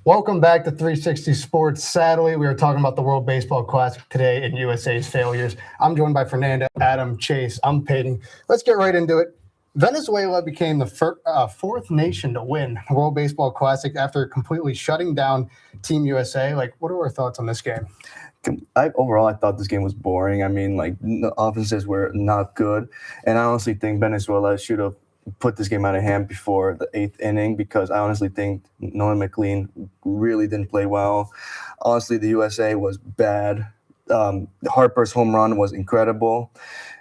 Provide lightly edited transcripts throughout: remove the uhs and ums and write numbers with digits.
Welcome back to 360 Sports. Sadly, we are talking about the World Baseball Classic today and USA's failures. I'm joined by Fernando, Adam, Chase. I'm Peyton. Let's get right into it. Venezuela became the fourth nation to win the World Baseball Classic after completely shutting down Team USA. What are our thoughts on this game? Overall, I thought this game was boring. I mean, the offenses were not good. And I honestly think Venezuela should have put this game out of hand before the eighth inning because I honestly think Nolan McLean really didn't play well. Honestly, the USA was bad. Harper's home run was incredible.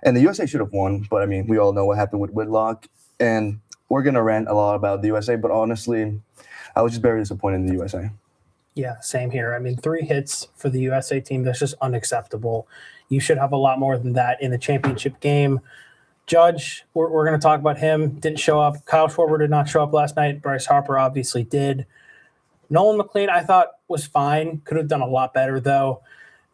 And the USA should have won, but I mean, we all know what happened with Whitlock. And we're going to rant a lot about the USA, but honestly, I was just very disappointed in the USA. Yeah, same here. I mean, 3 hits for the USA team, that's just unacceptable. You should have a lot more than that in the championship game. Judge, we're going to talk about him. Didn't show up. Kyle Schwarber did not show up last night. Bryce Harper obviously did. Nolan McLean, I thought, was fine. Could have done a lot better, though.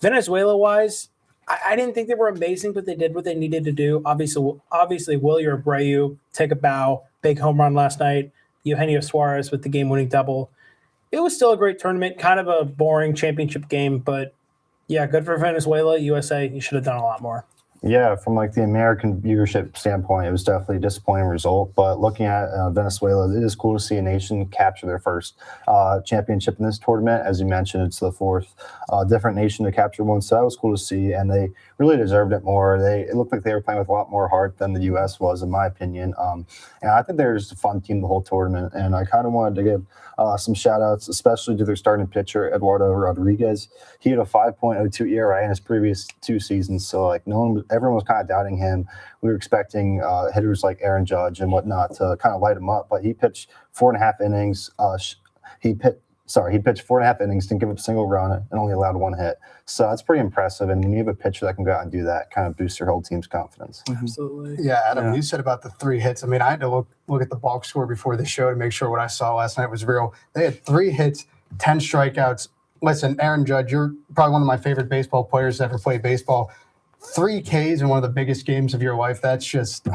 Venezuela-wise, I didn't think they were amazing, but they did what they needed to do. Obviously, Wilyer Abreu take a bow. Big home run last night. Eugenio Suarez with the game-winning double. It was still a great tournament, kind of a boring championship game, but yeah, good for Venezuela. USA, you should have done a lot more. Yeah, from the American viewership standpoint, it was definitely a disappointing result. But looking at Venezuela, it is cool to see a nation capture their first championship in this tournament. As you mentioned, it's the fourth different nation to capture one, so that was cool to see. And they really deserved it more. It looked like they were playing with a lot more heart than the U.S. was, in my opinion. And I think they were just a fun team the whole tournament. And I kind of wanted to give some shout-outs, especially to their starting pitcher, Eduardo Rodriguez. He had a 5.02 ERA in his previous 2 seasons, so everyone was kind of doubting him. We were expecting hitters like Aaron Judge and whatnot to kind of light him up, but he pitched 4.5 innings. He pitched 4.5 innings, didn't give up a single run, and only allowed 1 hit. So that's pretty impressive. And when you have a pitcher that can go out and do that, kind of boosts your whole team's confidence. Absolutely. Yeah, Adam, you said about the 3 hits. I mean, I had to look at the box score before the show to make sure what I saw last night was real. They had 3 hits, 10 strikeouts. Listen, Aaron Judge, you're probably one of my favorite baseball players to ever play baseball. 3 Ks in one of the biggest games of your life. That's just,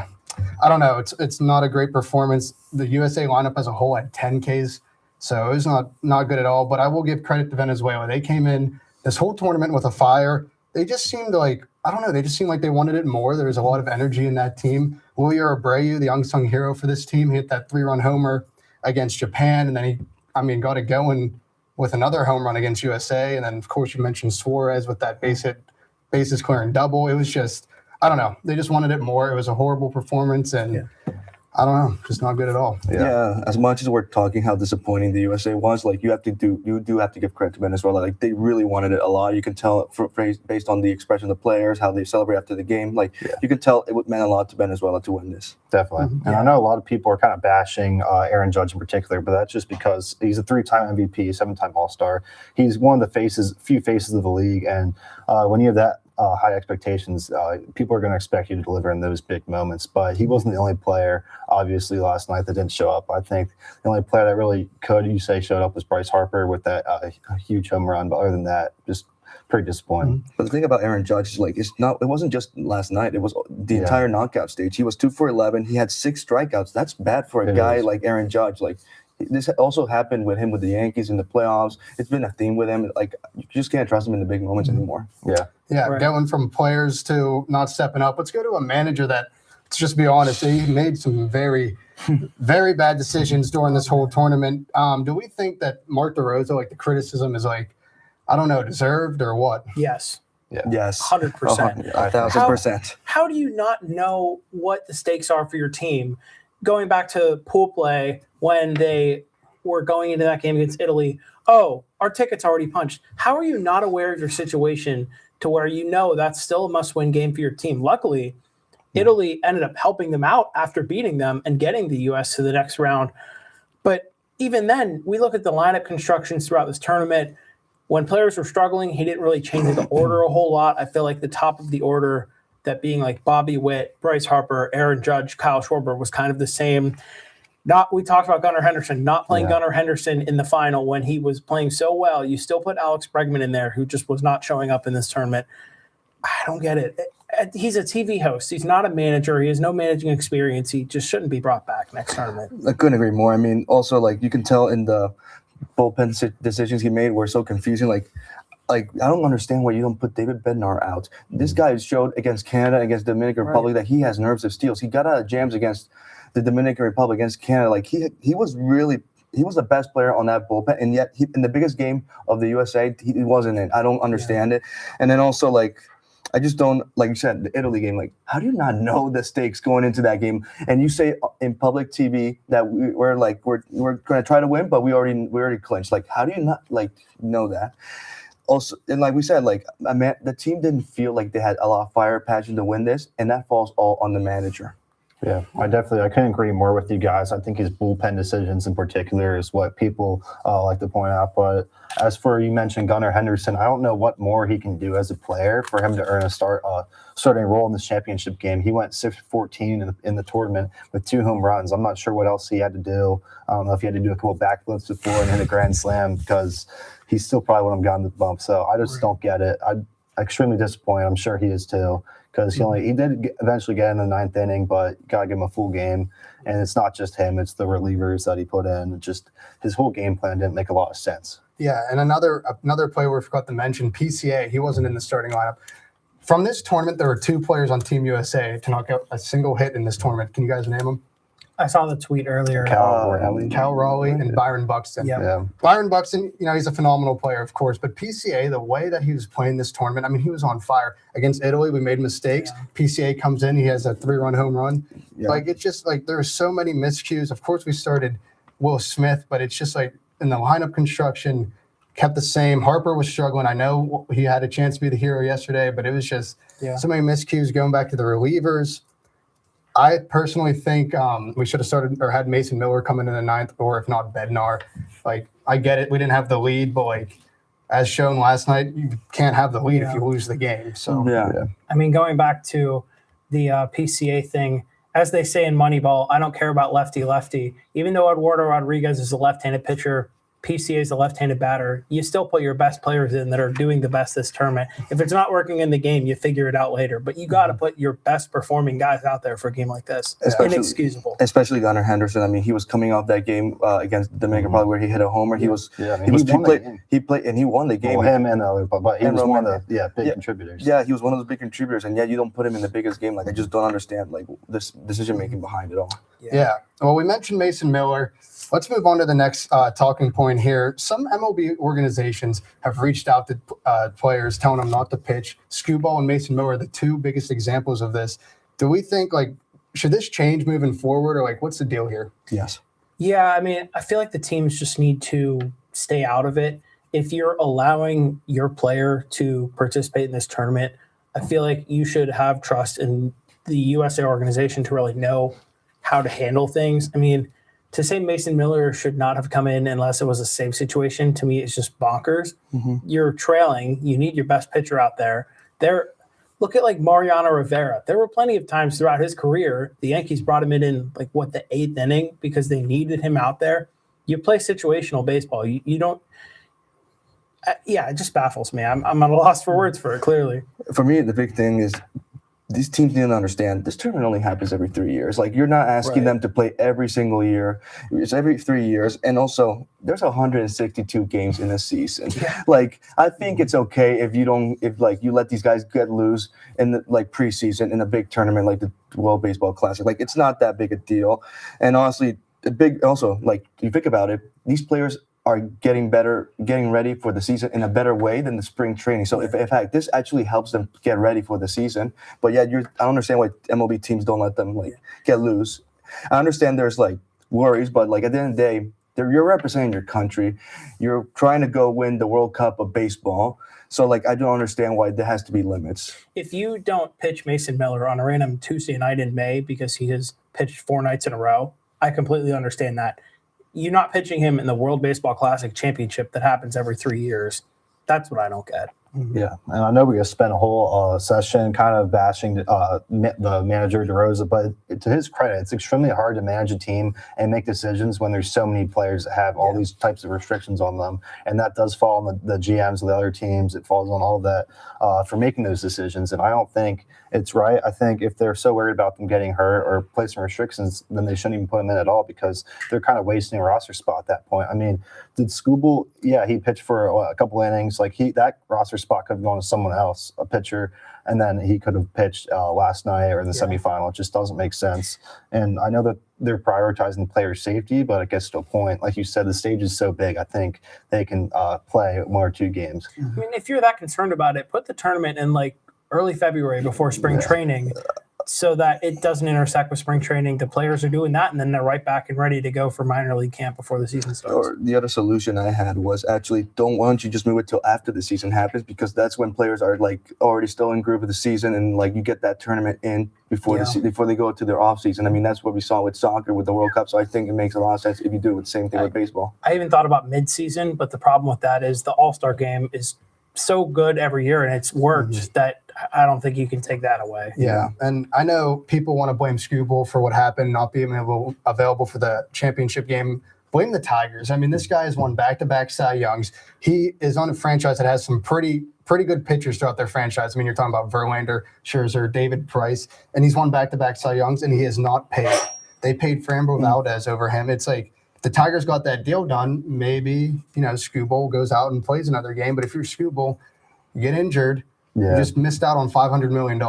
I don't know. It's not a great performance. The USA lineup as a whole had 10 Ks. So it was not good at all. But I will give credit to Venezuela. They came in this whole tournament with a fire. They just seemed like, I don't know, they just seemed like they wanted it more. There was a lot of energy in that team. Wilyer Abreu, the unsung hero for this team, hit that 3-run homer against Japan. And then he got it going with another home run against USA. And then, of course, you mentioned Suarez with that bases clearing double. It was just, I don't know. They just wanted it more. It was a horrible performance. And I don't know, just not good at all. Yeah, as much as we're talking how disappointing the USA was, you do have to give credit to Venezuela. They really wanted it a lot. You can tell based on the expression of the players, how they celebrate after the game. You can tell it meant a lot to Venezuela to win this. Definitely. Mm-hmm. And I know a lot of people are kind of bashing Aaron Judge in particular, but that's just because he's a 3-time MVP, 7-time All-Star. He's one of the few faces of the league, and when you have that high expectations, people are going to expect you to deliver in those big moments. But he wasn't the only player, obviously, last night that didn't show up. I think the only player that really showed up was Bryce Harper with that huge home run. But other than that, just pretty disappointing. But the thing about Aaron Judge is it wasn't just last night. It was the entire knockout stage. He was 2 for 11. He had 6 strikeouts. That's bad for a guy like Aaron Judge. This also happened with him with the Yankees in the playoffs. It's been a theme with him. You just can't trust him in the big moments anymore. Yeah, right. Going from players to not stepping up. Let's go to a manager that, let's just be honest, he made some very, very bad decisions during this whole tournament. Do we think that Mark DeRosa, the criticism is I don't know, deserved or what? Yes. Yeah. Yes. 100%. 1,000%. How do you not know what the stakes are for your team? Going back to pool play, when they were going into that game against Italy, our ticket's already punched. How are you not aware of your situation to where you know that's still a must-win game for your team? Luckily, Italy ended up helping them out after beating them and getting the U.S. to the next round. But even then, we look at the lineup constructions throughout this tournament. When players were struggling, he didn't really change the order a whole lot. I feel like the top of the order, that being Bobby Witt, Bryce Harper, Aaron Judge, Kyle Schwarber, was kind of the same. We talked about Gunnar Henderson, not playing Gunnar Henderson in the final when he was playing so well. You still put Alex Bregman in there, who just was not showing up in this tournament. I don't get it. He's a TV host. He's not a manager. He has no managing experience. He just shouldn't be brought back next tournament. I couldn't agree more. I mean, also, you can tell in the bullpen decisions he made were so confusing. Like I don't understand why you don't put David Bednar out. This guy showed against Canada, against the Dominican Republic, that he has nerves of steel. He got out of jams against the Dominican Republic, against Canada. Like he was the best player on that bullpen, and yet in the biggest game of the USA, he wasn't in. I don't understand it. And then also like, I just don't, like you said, the Italy game, like, how do you not know the stakes going into that game? And you say in public TV that we're going to try to win, but we already clinched. Like, how do you not like know that? Also, and like we said, like the team didn't feel like they had a lot of fire passion to win this, and that falls all on the manager. Yeah, I couldn't agree more with you guys. I think his bullpen decisions in particular is what people like to point out. But as for, you mentioned Gunnar Henderson, I don't know what more he can do as a player for him to earn a starting role in this championship game. He went 6-14 in the tournament with 2 home runs. I'm not sure what else he had to do. I don't know if he had to do a couple backflips before and hit a grand slam, because he still probably wouldn't have gotten the bump. So I just don't get it. I'm extremely disappointed. I'm sure he is too. Because he did eventually get in the 9th inning, but you gotta give him a full game. And it's not just him; it's the relievers that he put in. Just his whole game plan didn't make a lot of sense. Yeah, and another player we forgot to mention, PCA. He wasn't in the starting lineup. From this tournament, there were 2 players on Team USA to knock out a single hit in this tournament. Can you guys name them? I saw the tweet earlier. Cal Raleigh and Byron Buxton. Yeah. Byron Buxton, he's a phenomenal player, of course, but PCA, the way that he was playing this tournament, I mean, he was on fire. Against Italy, we made mistakes. Yeah. PCA comes in, he has a 3-run home run. Yeah. Like, it's just like there are so many miscues. Of course, we started Will Smith, but it's just like in the lineup construction, kept the same. Harper was struggling. I know he had a chance to be the hero yesterday, but it was just so many miscues going back to the relievers. I personally think we should have started or had Mason Miller come in the 9th, or if not Bednar. Like, I get it, we didn't have the lead, but like as shown last night, you can't have the lead if you lose the game. So yeah. I mean, going back to the PCA thing, as they say in Moneyball, I don't care about lefty. Even though Eduardo Rodriguez is a left-handed pitcher, PCA is a left-handed batter, you still put your best players in that are doing the best this tournament. If it's not working in the game, you figure it out later. But you got to put your best performing guys out there for a game like this. Inexcusable. Especially Gunnar Henderson. I mean, he was coming off that game against the Dominican Republic where he hit a homer. He was he played and he won the game. Well, him and the other, but he was one of the big contributors. Yeah, he was one of those big contributors, and yet you don't put him in the biggest game. Like, I just don't understand like this decision making behind it all. Yeah. Well, we mentioned Mason Miller. Let's move on to the next talking point here. Some MLB organizations have reached out to players telling them not to pitch. Skubal and Mason Miller are the 2 biggest examples of this. Do we think, like, should this change moving forward, or like, what's the deal here? Yes. Yeah, I mean, I feel like the teams just need to stay out of it. If you're allowing your player to participate in this tournament, I feel like you should have trust in the USA organization to really know how to handle things. I mean, to say Mason Miller should not have come in unless it was a safe situation, to me, it's just bonkers. Mm-hmm. You're trailing. You need your best pitcher out there. Look at like Mariano Rivera. There were plenty of times throughout his career, the Yankees brought him in the 8th inning because they needed him out there. You play situational baseball. You don't. It just baffles me. I'm at a loss for words for it, clearly. For me, the big thing is these teams didn't understand this tournament only happens every 3 years. Like, you're not asking them to play every single year. It's every 3 years. And also, there's 162 games in a season. Yeah. Like, I think it's okay if you let these guys get loose in the preseason in a big tournament like the World Baseball Classic. Like, it's not that big a deal. And honestly, you think about it, these players are getting ready for the season in a better way than the spring training. So in fact, this actually helps them get ready for the season. But yeah, I don't understand why MLB teams don't let them get loose. I understand there's worries, but at the end of the day, you're representing your country. You're trying to go win the World Cup of baseball. So I don't understand why there has to be limits. If you don't pitch Mason Miller on a random Tuesday night in May because he has pitched 4 nights in a row, I completely understand that. You're not pitching him in the World Baseball Classic championship that happens every 3 years. That's what I don't get. Yeah, and I know we're gonna spend a whole session kind of bashing the manager DeRosa, but to his credit, it's extremely hard to manage a team and make decisions when there's so many players that have all these types of restrictions on them, and that does fall on the GMs of the other teams. It falls on all of that for making those decisions, and I don't think it's right. I think if they're so worried about them getting hurt or placing restrictions, then they shouldn't even put them in at all because they're kind of wasting a roster spot at that point. I mean, did Skubal? Yeah, he pitched for a couple innings. Like that roster spot could have gone to someone else, a pitcher, and then he could have pitched last night or in the semifinal. It just doesn't make sense. And I know that they're prioritizing player safety, but it gets to a point. Like you said, the stage is so big. I think they can play 1 or 2 games. I mean, if you're that concerned about it, put the tournament in like early February before spring training so that it doesn't intersect with spring training. The players are doing that, and then they're right back and ready to go for minor league camp before the season starts. Or the other solution I had was actually why don't you just move it till after the season happens, because that's when players are like already still in groove of the season, and like you get that tournament in before before they go to their off season. I mean, that's what we saw with soccer with the World Cup. So I think it makes a lot of sense if you do the same thing with baseball. I even thought about mid-season, but the problem with that is the All-Star game is so good every year, and it's worked that I don't think you can take that away. Yeah, and I know people want to blame Skubal for what happened, not being available for the championship game. Blame the Tigers. I mean, this guy has won back-to-back Cy Youngs. He is on a franchise that has some pretty good pitchers throughout their franchise. I mean, you're talking about Verlander, Scherzer, David Price, and he's won back-to-back Cy Youngs, and he has not paid. They paid Framber Valdez over him. It's like the Tigers got that deal done. Maybe, Skubal goes out and plays another game, but if you're Skubal, you get injured. You just missed out on $500 million.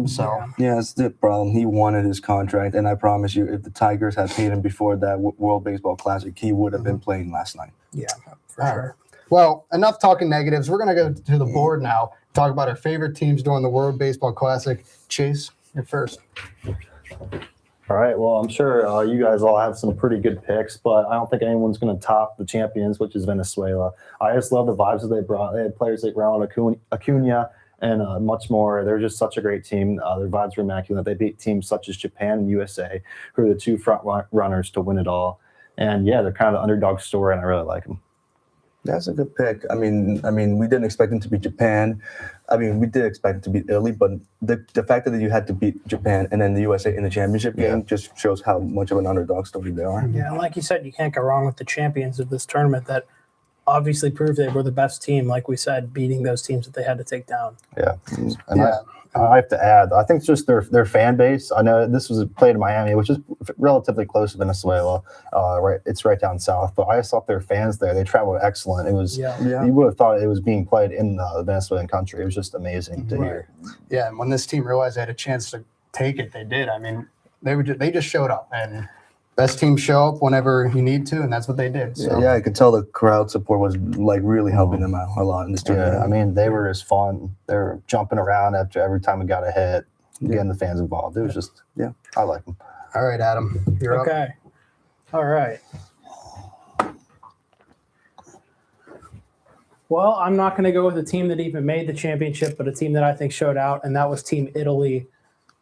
So yeah, it's the problem. He wanted his contract, and I promise you, if the Tigers had paid him before that World Baseball Classic, he would have been playing last night. Yeah, for sure. Well, enough talking negatives. We're going to go to the board now, talk about our favorite teams during the World Baseball Classic. Chase, you're first. All right. Well, I'm sure you guys all have some pretty good picks, but I don't think anyone's going to top the champions, which is Venezuela. I just love the vibes that they brought. They had players like Ronald Acuna and much more. They're just such a great team. Their vibes were immaculate. They beat teams such as Japan and USA, who are the 2 front runners to win it all. And yeah, they're kind of the underdog story, and I really like them. That's a good pick. I mean, we didn't expect them to beat Japan. I mean, we did expect them to beat Italy, but the fact that you had to beat Japan and then the USA in the championship game just shows how much of an underdog story they are. Yeah, and like you said, you can't go wrong with the champions of this tournament that obviously proved they were the best team, like we said, beating those teams that they had to take down. Yeah. And I have to add, I think it's just their fan base. I know this was played in Miami, which is relatively close to Venezuela. It's right down south. But I just thought their fans there, they traveled excellent. It was you would have thought it was being played in the Venezuelan country. It was just amazing to hear. Yeah, and when this team realized they had a chance to take it, they did. I mean, they just showed up, and best teams show up whenever you need to, and that's what they did. So. Yeah, I could tell the crowd support was like really helping them out a lot in this tournament. Yeah, I mean, they were just fun. They were jumping around after every time we got a hit, getting the fans involved. It was just, I like them. All right, Adam, you're up. Okay. All right. Well, I'm not going to go with a team that even made the championship, but a team that I think showed out, and that was Team Italy.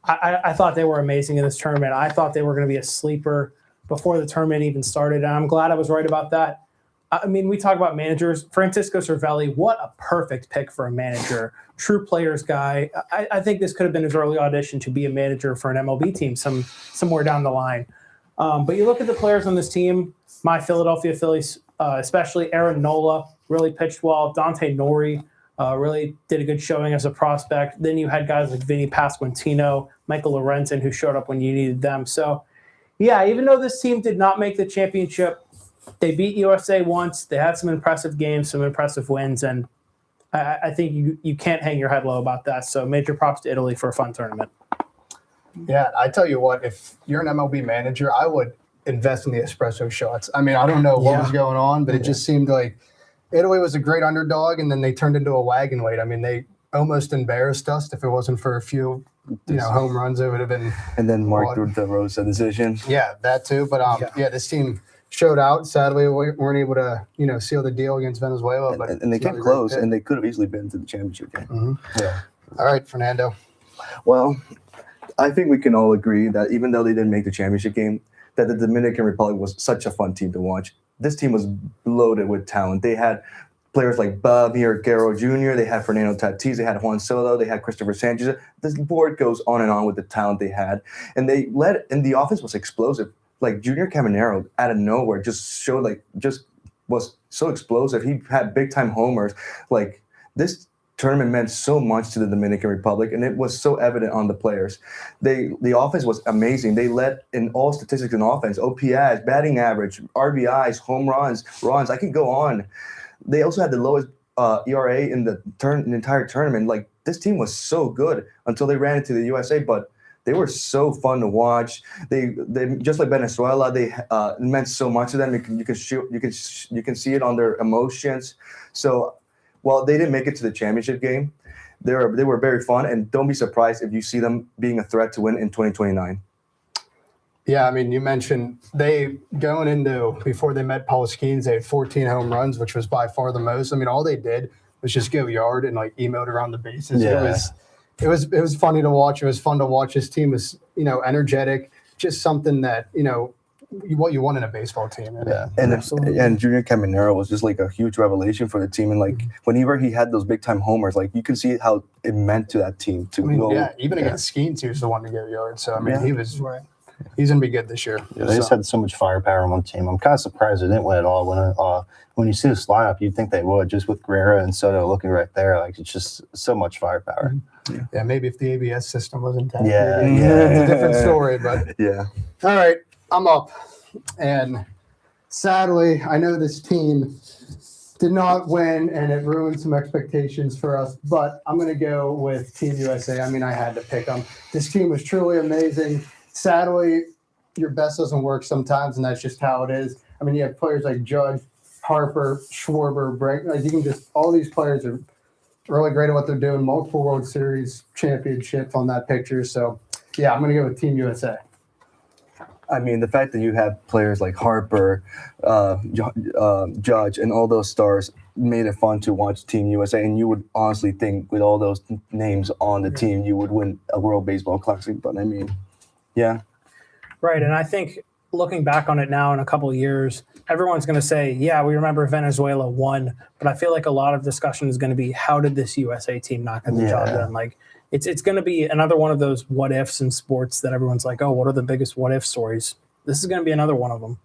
I thought they were amazing in this tournament. I thought they were going to be a sleeper before the tournament even started, and I'm glad I was right about that. I mean, we talk about managers. Francisco Cervelli, what a perfect pick for a manager. True players guy. I think this could have been his early audition to be a manager for an MLB team somewhere down the line. But you look at the players on this team, my Philadelphia Phillies, especially Aaron Nola, really pitched well. Dante Nori really did a good showing as a prospect. Then you had guys like Vinny Pasquantino, Michael Lorenzen, who showed up when you needed them. So, yeah, even though this team did not make the championship, they beat USA once. They had some impressive games, some impressive wins, and I think you can't hang your head low about that. So major props to Italy for a fun tournament. Yeah, I tell you what, if you're an MLB manager, I would invest in the espresso shots. I mean, I don't know what was going on, but it just seemed like Italy was a great underdog, and then they turned into a wagon weight. I mean, they almost embarrassed us. If it wasn't for a few, home runs, it would have been. And then Mark threw the Rosa decision. Yeah, that too. But this team showed out. Sadly, we weren't able to, seal the deal against Venezuela. But and they came close, and they could have easily been to the championship game. Mm-hmm. Yeah. All right, Fernando. Well, I think we can all agree that even though they didn't make the championship game, that the Dominican Republic was such a fun team to watch. This team was loaded with talent. They had players like Bobby Guerrero Jr., they had Fernando Tatis, they had Juan Soto, they had Christopher Sanchez. This board goes on and on with the talent they had. And the offense was explosive. Like Junior Caminero out of nowhere just was so explosive. He had big time homers. Like this tournament meant so much to the Dominican Republic, and it was so evident on the players. The offense was amazing. They led in all statistics in offense: OPS, batting average, RBIs, home runs. I could go on. They also had the lowest ERA in the entire tournament. Like this team was so good until they ran into the USA, but they were so fun to watch. They just like Venezuela. They meant so much to them. You can see it on their emotions. So while they didn't make it to the championship game, they were very fun. And don't be surprised if you see them being a threat to win in 2029. Yeah, I mean, you mentioned before they met Paul Skeens, they had 14 home runs, which was by far the most. I mean, all they did was just go yard and like emote around the bases. Yeah. It was funny to watch. It was fun to watch. This team was, energetic, just something that, what you want in a baseball team. Yeah. And Junior Caminero was just like a huge revelation for the team. And like whenever he had those big time homers, like you can see how it meant to that team to go. Even against Skeens, he was the one to go yard. So I mean, Yeah. he's gonna be good this year. Yeah, they just had so much firepower on one team. I'm kind of surprised they didn't win at all. When you see this lineup, you'd think they would, just with Guerrero and Soto looking right there. Like it's just so much firepower. Yeah, maybe if the ABS system was intact. Yeah, maybe. yeah. It's a different story. But Yeah. all right, I'm up, and sadly, I know this team did not win, and it ruined some expectations for us. But I'm gonna go with Team USA. I mean, I had to pick them. This team was truly amazing. Sadly, your best doesn't work sometimes, and that's just how it is. I mean, you have players like Judge, Harper, Schwarber, Brink. Like all these players are really great at what they're doing. Multiple World Series championships on that picture. So, yeah, I'm going to go with Team USA. I mean, the fact that you have players like Harper, Judge, and all those stars made it fun to watch Team USA. And you would honestly think with all those names on the team, you would win a World Baseball Classic. But I mean, yeah. Right. And I think looking back on it now in a couple of years, everyone's going to say, yeah, we remember Venezuela won. But I feel like a lot of discussion is going to be, how did this USA team not get the job done? Like, it's going to be another one of those what ifs in sports that everyone's like, oh, what are the biggest what if stories? This is going to be another one of them.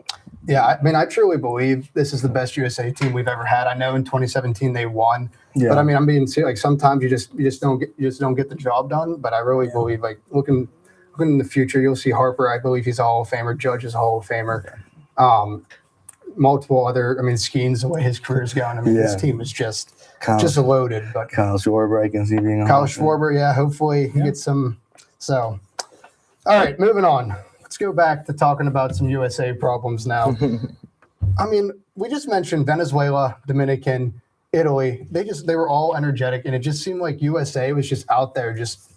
Yeah, I mean, I truly believe this is the best USA team we've ever had. I know in 2017 they won, but I mean, I'm being serious. Like sometimes you just don't get the job done. But I really believe, like looking in the future, you'll see Harper. I believe he's a Hall of Famer. Judge is a Hall of Famer. Multiple other. I mean, Skeens, the way his career's going. I mean, this team is just loaded. But Kyle Schwarber, I can see being on. Kyle Schwarber, yeah. Hopefully he gets some. So, all right, moving on. Let's go back to talking about some USA problems now. I mean, we just mentioned Venezuela, Dominican, Italy. They were all energetic, and it just seemed like USA was just out there just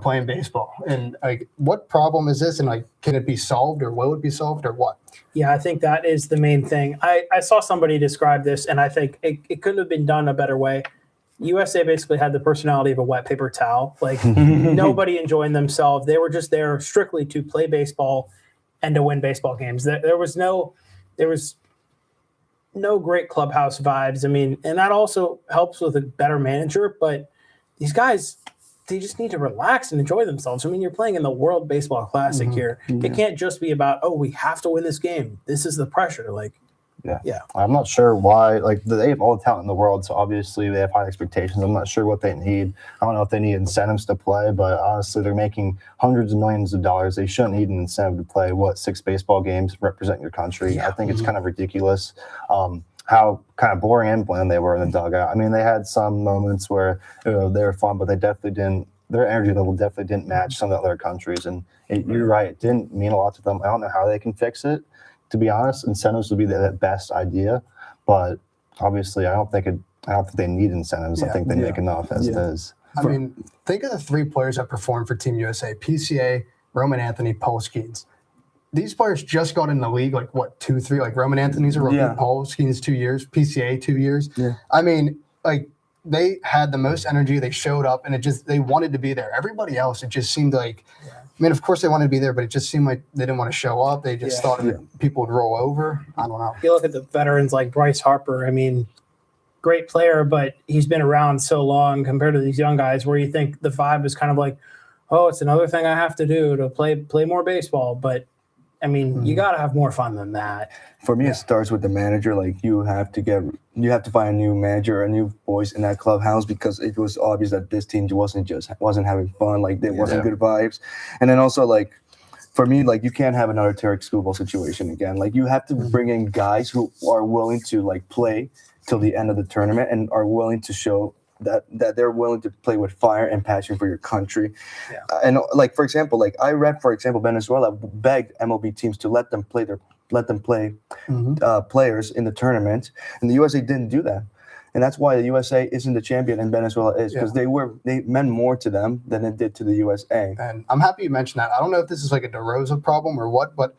playing baseball. And like, what problem is this? And like, can it be solved, or will it be solved, or what? Yeah, I think that is the main thing. I saw somebody describe this, and I think it couldn't have been done a better way. USA basically had the personality of a wet paper towel. Like nobody enjoying themselves. They were just there strictly to play baseball and to win baseball games. There was no great clubhouse vibes. I mean, and that also helps with a better manager. But these guys, they just need to relax and enjoy themselves. I mean, you're playing in the World Baseball Classic here. Yeah. It can't just be about, oh, we have to win this game. This is the pressure. Like, yeah. I'm not sure why. Like, they have all the talent in the world, so obviously they have high expectations. I'm not sure what they need. I don't know if they need incentives to play, but honestly, they're making hundreds of millions of dollars. They shouldn't need an incentive to play 6 baseball games represent your country. I think it's kind of ridiculous. How kind of boring and bland they were in the dugout. I mean, they had some moments where they were fun, but they definitely didn't. Their energy level definitely didn't match some of the other countries. And you're right, it didn't mean a lot to them. I don't know how they can fix it. To be honest, incentives would be the best idea, but obviously, I don't think they need incentives. I think they make enough as it is. I mean, think of the 3 players that performed for Team USA: PCA, Roman Anthony, Paul Skeens. These players just got in the league, 2, 3. Like Roman Anthony's a rookie, Paul Skeens 2 years, PCA 2 years. Yeah. I mean, they had the most energy. They showed up, and they wanted to be there. Everybody else, it just seemed like. I mean, of course they wanted to be there, but it just seemed like they didn't want to show up. They just thought people would roll over. I don't know. You look at the veterans like Bryce Harper. I mean, great player, but he's been around so long compared to these young guys where you think the vibe is kind of like, oh, it's another thing I have to do to play more baseball. But I mean, you got to have more fun than that. For me, it starts with the manager. Like you have to find a new manager, a new voice in that clubhouse, because it was obvious that this team wasn't having fun. Like there wasn't good vibes. And then also like, for me, like you can't have another Tarek Skubal situation again. Like you have to bring in guys who are willing to like play till the end of the tournament and are willing to show that they're willing to play with fire and passion for your country. Yeah. And like, for example, like I read, for example, Venezuela begged MLB teams to let them play players in the tournament, and the USA didn't do that. And that's why the USA isn't the champion and Venezuela is, because they meant more to them than it did to the USA. And I'm happy you mentioned that. I don't know if this is like a DeRosa problem or what, but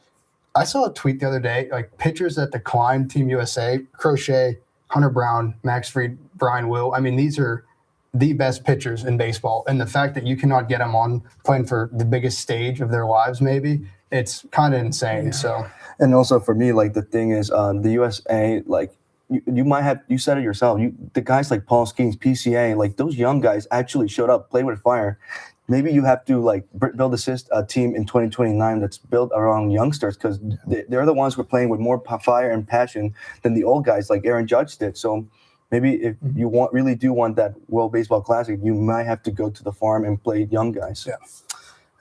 I saw a tweet the other day, like pitchers that declined Team USA, Crochet, Hunter Brown, Max Fried, Brian Will. I mean, these are the best pitchers in baseball. And the fact that you cannot get them on playing for the biggest stage of their lives, maybe, it's kind of insane. So, and also for me, like the thing is, the USA, like you said it yourself. The guys like Paul Skeens, PCA, like those young guys actually showed up, played with fire. Maybe you have to like build a team in 2029 that's built around youngsters, because they're the ones who are playing with more fire and passion than the old guys like Aaron Judge did. So maybe if you really do want that World Baseball Classic, you might have to go to the farm and play young guys. Yeah.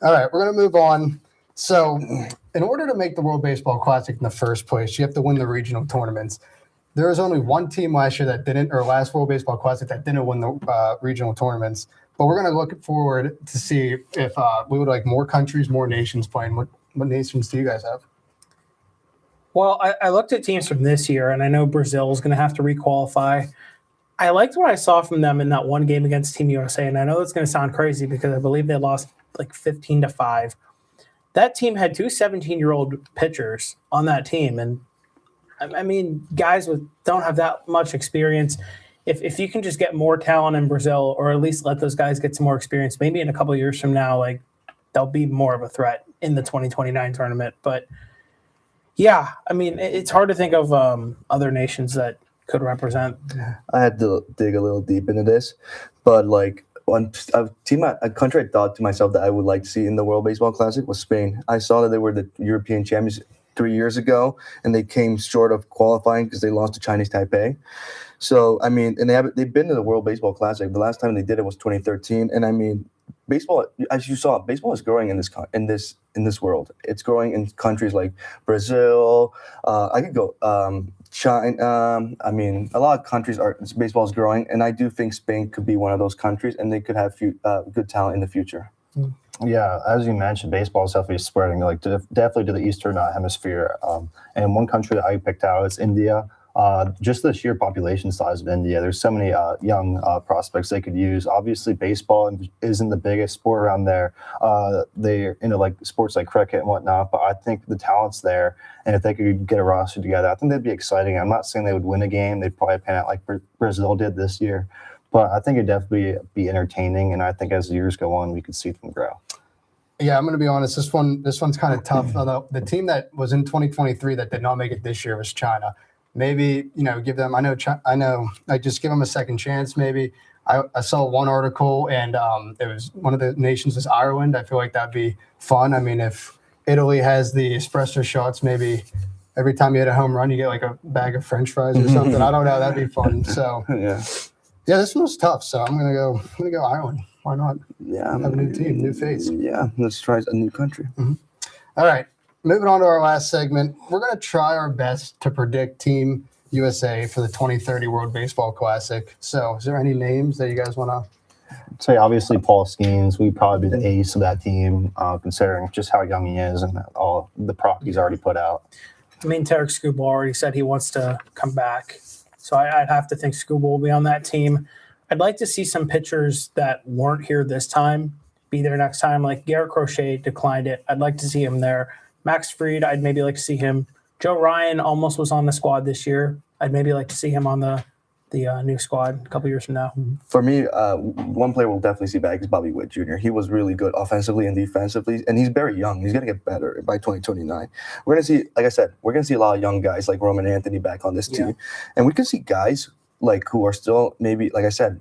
All right, we're going to move on. So in order to make the World Baseball Classic in the first place, you have to win the regional tournaments. There was only one team last year that didn't, or last World Baseball Classic that didn't win the regional tournaments. But we're going to look forward to see if we would like more countries, more nations playing. What nations do you guys have? Well, I looked at teams from this year, and I know Brazil is going to have to requalify. I liked what I saw from them in that one game against Team USA, and I know it's going to sound crazy because I believe they lost like 15-5. That team had two 17-year-old pitchers on that team, and I mean, guys don't have that much experience. If you can just get more talent in Brazil, or at least let those guys get some more experience, maybe in a couple of years from now, like they'll be more of a threat in the 2029 tournament. But yeah, I mean, it's hard to think of other nations that could represent. I had to dig a little deep into this, but like a country I thought to myself that I would like to see in the World Baseball Classic was Spain. I saw that they were the European champions 3 years ago, and they came short of qualifying because they lost to Chinese Taipei. So I mean, and they've been to the World Baseball Classic. The last time they did it was 2013, and I mean, baseball, as you saw, baseball is growing in this world. It's growing in countries like Brazil. I could go China. I mean, a lot of countries baseball is growing, and I do think Spain could be one of those countries, and they could have good talent in the future. Yeah, as you mentioned, baseball is definitely spreading, like definitely to the Eastern Hemisphere. And one country that I picked out is India. Just the sheer population size of India, there's so many young prospects they could use. Obviously, baseball isn't the biggest sport around there. They're into like sports like cricket and whatnot, but I think the talent's there. And if they could get a roster together, I think that'd be exciting. I'm not saying they would win a game. They'd probably pan out like Brazil did this year. But I think it'd definitely be entertaining. And I think as the years go on, we could see them grow. Yeah, I'm going to be honest. This one's kind of tough. Although the team that was in 2023 that did not make it this year was China. Maybe, give them, I know, like just give them a second chance. Maybe I saw one article and it was one of the nations was Ireland. I feel like that'd be fun. I mean, if Italy has the espresso shots, maybe every time you hit a home run, you get like a bag of French fries or something. I don't know. That'd be fun. So yeah, this one was tough. So I'm gonna go Ireland. Why not? Yeah, have a new team, new face. Yeah, let's try a new country. All right. Moving on to our last segment, we're going to try our best to predict Team USA for the 2030 World Baseball Classic. So is there any names that you guys want to? Say obviously Paul Skeens, we'd probably be the ace of that team, considering just how young he is and all the prop he's already put out. I mean, Tarek Skubal already said he wants to come back. So I'd have to think Skubal will be on that team. I'd like to see some pitchers that weren't here this time be there next time. Like Garrett Crochet declined it. I'd like to see him there. Max Fried, I'd maybe like to see him. Joe Ryan almost was on the squad this year. I'd maybe like to see him on the new squad a couple years from now. For me, one player we'll definitely see back is Bobby Witt Jr. He was really good offensively and defensively, and he's very young. He's going to get better by 2029. We're going to see, like I said, we're going to see a lot of young guys like Roman Anthony back on this team. And we can see guys like who are still maybe, like I said,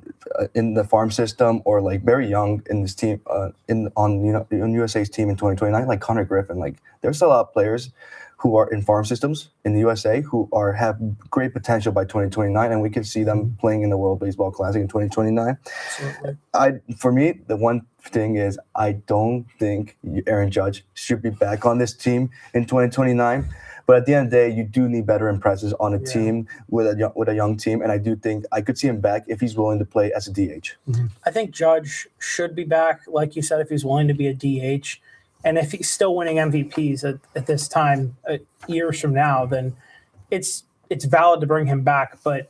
in the farm system or like very young in this team, on USA's team in 2029, like Connor Griffin. Like there's a lot of players who are in farm systems in the USA who have great potential by 2029, and we can see them playing in the World Baseball Classic in 2029. Absolutely. For me, the one thing is I don't think Aaron Judge should be back on this team in 2029. But at the end of the day, you do need veteran presence on a team with a young team, and I do think I could see him back if he's willing to play as a DH. I think Judge should be back, like you said, if he's willing to be a DH. And if he's still winning MVPs at this time, years from now, then it's valid to bring him back. But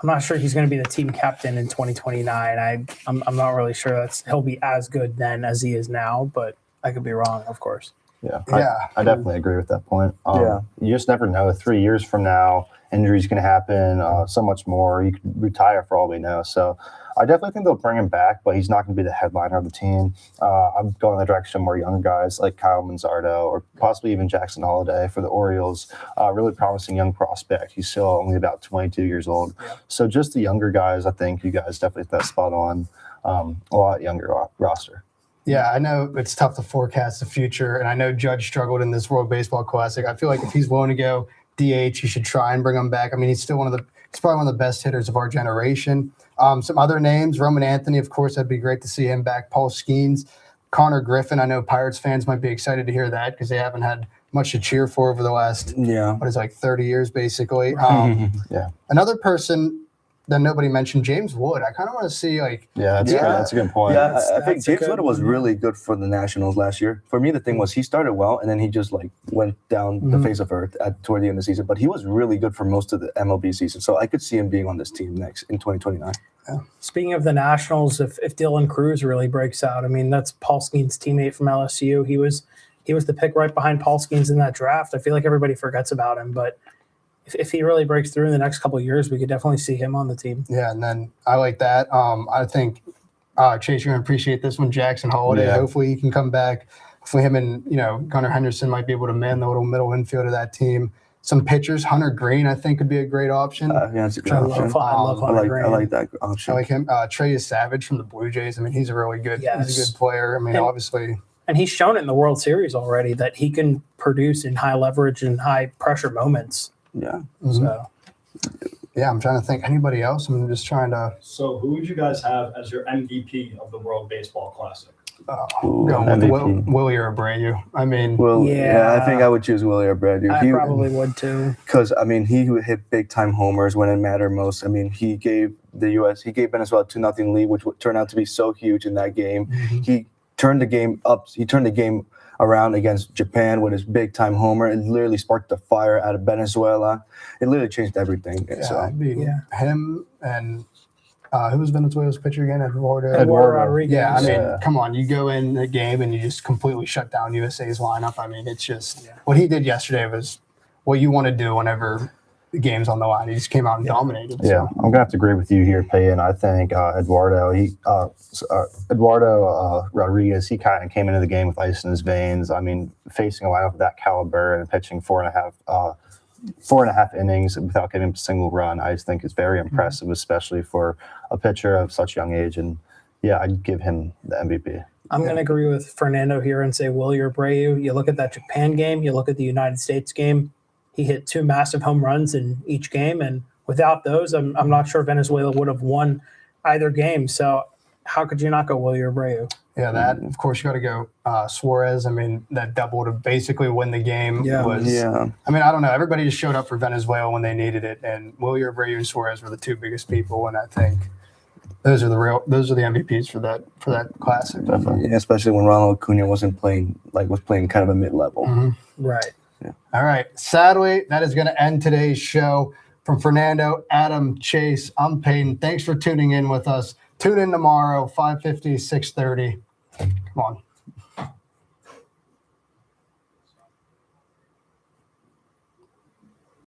I'm not sure he's going to be the team captain in 2029. I'm not really sure he'll be as good then as he is now, but I could be wrong, of course. Yeah, Yeah. I definitely agree with that point. Yeah. You just never know. 3 years from now, injuries can happen, so much more. You could retire for all we know. So I definitely think they'll bring him back, but he's not going to be the headliner of the team. I'm going in the direction of more younger guys like Kyle Manzardo or possibly even Jackson Holiday for the Orioles. Really promising young prospect. He's still only about 22 years old. Yeah. So just the younger guys, I think you guys definitely hit that spot on. A lot younger roster. Yeah, I know it's tough to forecast the future, and I know Judge struggled in this World Baseball Classic. I feel like if he's willing to go DH, you should try and bring him back. I mean, he's probably one of the best hitters of our generation. Some other names, Roman Anthony, of course, that'd be great to see him back. Paul Skeens, Connor Griffin. I know Pirates fans might be excited to hear that because they haven't had much to cheer for over the last, 30 years, basically. Yeah. Another person that nobody mentioned, James Wood. I kind of want to see, like, Yeah, that's a good point. Yeah, I think That's a James good Wood was one. really good for the Nationals last year. For me, the thing was he started well, and then he just like went down the face of earth toward the end of the season. But he was really good for most of the MLB season, so I could see him being on this team next in 2029. Speaking of the Nationals, if Dylan Cruz really breaks out, I mean, that's Paul Skeens' teammate from LSU. He was the pick right behind Paul Skeens in that draft. I feel like everybody forgets about him, but if he really breaks through in the next couple of years, we could definitely see him on the team. yeah, and then I like that. I think, Chase, you're going to appreciate this one, Jackson Holiday. Yeah. Hopefully he can come back. Hopefully him and, Gunnar Henderson might be able to man the little middle infield of that team. Some pitchers, Hunter Green, I think, could be a great option. Yeah, that's a good I option. love I Hunter like Green. that I option. like him. Trey Savage from the Blue Jays. I mean, he's a really good, he's a Yes. good player. I mean, And- obviously, And he's shown it in the World Series already that he can produce in high leverage and high pressure moments. Yeah. So yeah, I'm trying to think. Anybody else? I'm just trying to So who would you guys have as your MVP of the World Baseball Classic? Ooh, go with MVP. Willie Abreu. I mean, Well, Yeah. I think I would choose Willie Abreu. I probably would too. Because I mean, he would hit big time homers when it mattered most. I mean, he gave Venezuela 2-0 lead, which would turn out to be so huge in that game. He turned the game up. He turned the game around against Japan with his big time homer. It literally sparked the fire out of Venezuela. It literally changed everything. yeah, So I'd be Yeah. him and who was Venezuela's pitcher again? Eduardo Rodriguez. Yeah, I mean, Yeah. come on, you go in the game and you just completely shut down USA's lineup. I mean, it's just what he did yesterday was what you want to do whenever the game's on the line. He just came out and dominated. So. Yeah, I'm gonna have to agree with you here, Peyton. I think Eduardo Rodriguez, he kind of came into the game with ice in his veins. I mean, facing a lineup of that caliber and pitching four and a half innings without giving a single run, I just think is very impressive, especially for a pitcher of such young age. And yeah, I'd give him the MVP. I'm going to agree with Fernando here and say Willie Abreu. You look at that Japan game, you look at the United States game, he hit 2 massive home runs in each game. And without those, I'm not sure Venezuela would have won either game. So how could you not go Willie Abreu? Yeah, that, of course, you got to go Suarez. I mean, that double to basically win the game was. yeah, I mean, I don't know. Everybody just showed up for Venezuela when they needed it, and Willie Abreu and Suarez were the two biggest people. And I think those are the MVPs for that classic. Definitely. yeah, especially when Ronald Acuna was playing kind of a mid level. Right. All right. Sadly, that is going to end today's show. From Fernando, Adam, Chase, I'm Peyton. Thanks for tuning in with us. Tune in tomorrow, 5:50, 6:30. Come on.